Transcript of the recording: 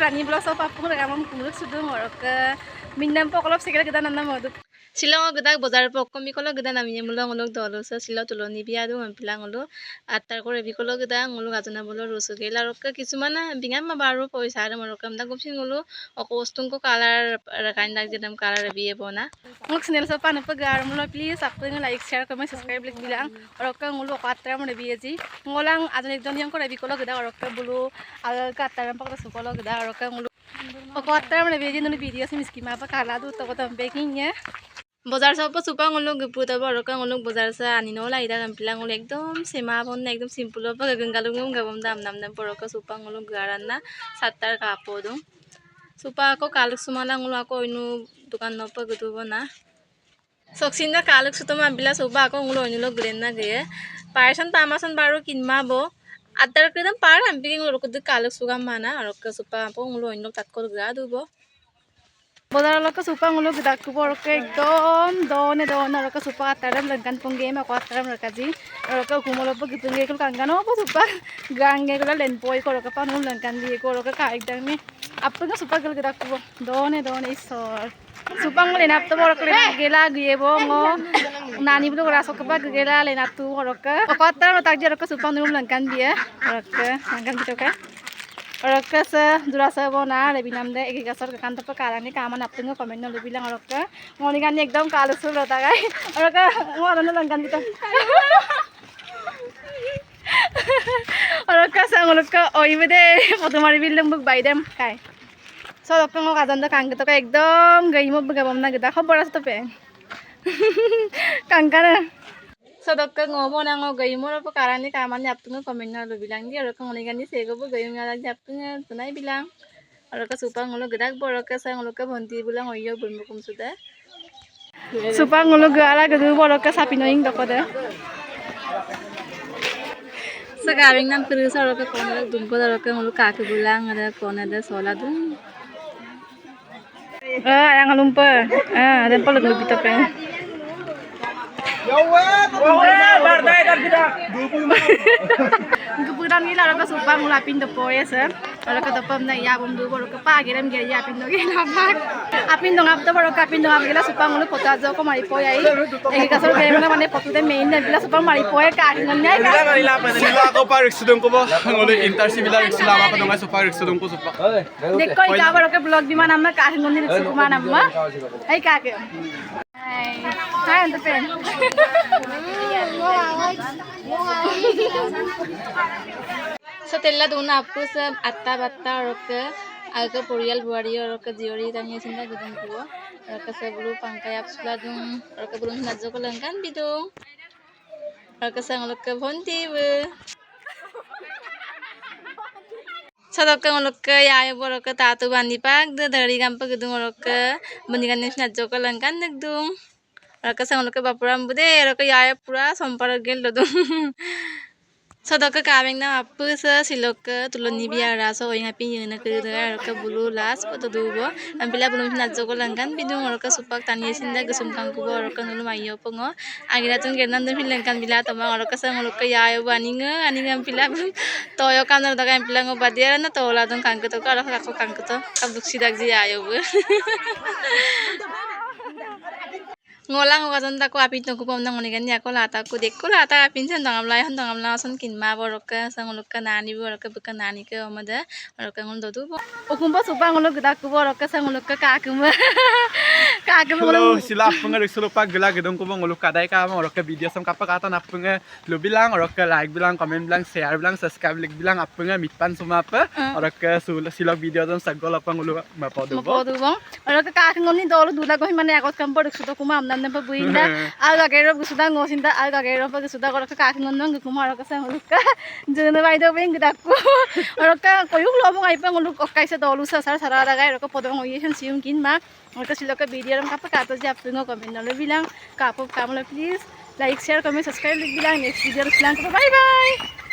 Lani blog so papu ko amam kumulok sudung orok minnam pokolop sikira kita nanna modu Silong geda bazar pokkomi kolo geda namiye mulo ngolok dolo sa silo tuloni biya du ampila ngolo atar ko rebi kolo geda ngolo gajana bolo rusu gela rokka kisumana bingam ma baru poisa ar morokam da gopsin ngolo okostung ko kalar rakain dak jedam kalar biye bona ngok channel so panu pagar mulo please apni like share comment subscribe lik bilang orokka ngolo atra mo biye ji ngolang ajan ekjon yang ko rebi kolo geda orokka bulu al ka atar pakko su kolo geda orokka ngolo atra mo biye ji nunu video sim skima pa kala du to ko baking ya Bazar sa po supang ulog puta ba roka ulog bazar sa anino la ida kampilang ulog ekdom sema pon ekdom simple pa gagangalung gabam dam nam poroka supang ulog garan na sattar kapo dong supa ako kaluk sumalang ulo ako inu dukan no pa gudu na soksinda kaluk sutama bila supa ako ulo inu lo glen na gaye parsan tamasan baro kinma bo atar kedam par amping ulo kudu kaluk sugam mana roka supa po ulo inu tatkol gadu bo Bazar lo ka supang ulo gidak ko roka ekdom done roka supa ataram langkan pungge ma ko ataram roka ji roka kumolo pa gitunge ko kangano po supa gange ko len poi ko roka panul langkan di ko roka ka ekdam ni apna supa gel gidak ko done isor supang len ap to roka len gela giye bo ngo nani bu raso ka pa gela len ap tu roka ko ataram tak je roka supang num langkan dia roka langkan gitu ka Orokka sa durasa bona lebinam de egi gasar ka kanta pa karani kaman aptungo comment no lebilang orokka ngoni gani ekdom kalusul rota gai orokka ngoro no langkan kita orokka sa ngolokka oibede foto mari bilang bug baidem kai so orokka ngo kajan da kang to ka ekdom gaimo bugabam na gida khobor as to pe kangkana Sodokka ngomo na ngo gaimo ro karani kamani aptungo comment na bilang dia orokka ngoni gani sego bu gaimo na aptungo tunai bilang orokka supang ngolo gedak borokka sa ngolokka bonti bulang oyo bulmukum sudah supang ngolo gara gedu borokka sapinoing dokoda Sekarang nam terus orokka kona dumko orokka ngolo kaki bulang ada kona ada sola dum yang lumpa ada polo gitu pe Kepudan gila roka supang ulapin do poe sir. Roka topam na iya bum du roka pa gerem ge ya pin do gila bak. Apin dong ap to roka apin dong ap gila supang ulu pota jo ko mari poe ai. Egi kasor gerem na mane potu de main na gila supang mari poe ka ngan nyai ka. Sila ako pa riksudong ko ba? Ngolo intercivil riksula pa dong ay supang riksudong ko supa. Dekko ika roka vlog di mana amma ka ngon ni supa mana amma. Ai ka ke. Hai. Hai ante pen. Setelah duna aku atta batta roka aga porial buari roka jiori tanya sinda gedung tua roka sebelum pangkai apsula dung roka belum najo ko langkan bidung roka sang roka bonti be Sadokka ngolokka ya borokka tatu bandi pak de dari gampa gedung roka bandikan najo ko langkan degdung roka sang roka bapuram bude roka ya pura sompar gel dodung Sodokka kameng na apu sa silokka tuloni biara so oing api yuna kedua roka bulu las foto dubo ampila belum najo ko langkan bidung roka supak tani sinda gusum kangku bo roka nulu mayo pongo agira tung gernan dun langkan bila tama roka sang roka yayo baninga ampila belum toyo kamna roka ampila ngo badiara na tola tung kangku to roka kako kangku to kabuk sidak ji yayo bu Ngolang ko kasan tako apin to kupam nang ngoni gani ako lata ko dekko lata apin san dangam lai han dangam la san kinma borokka sangolokka nani borokka bukan nani ke omada borokka ngol dodu bo okumba supa ngolok gedak ko borokka sangolokka kakuma Hello, sila appunga riksulu pa gila gedong ko bang ngolok kadai ka mo orokka video sam kapa kata appunga lo bilang orokka like bilang comment bilang share bilang subscribe bilang appunga mitpan sumapa orokka sila video dam sagol apa ngolo mapodu bo orokka kakung ni dolo dula ko himane akot kam borok sudo kuma amnan pa buinda aga gero gusuda ngosinda aga gero pa gusuda orokka kakung nang kuma orokka sangolokka jena bai do beng gedak ko orokka koyuk lobong ai pa ngolok okkai sa dolu sa sara raga orokka podong oyesan siung kin ma orokka silokka video ram kapa kato je appungo comment nalo bilang kapo kamla please like share comment subscribe bilang next video bilang bye bye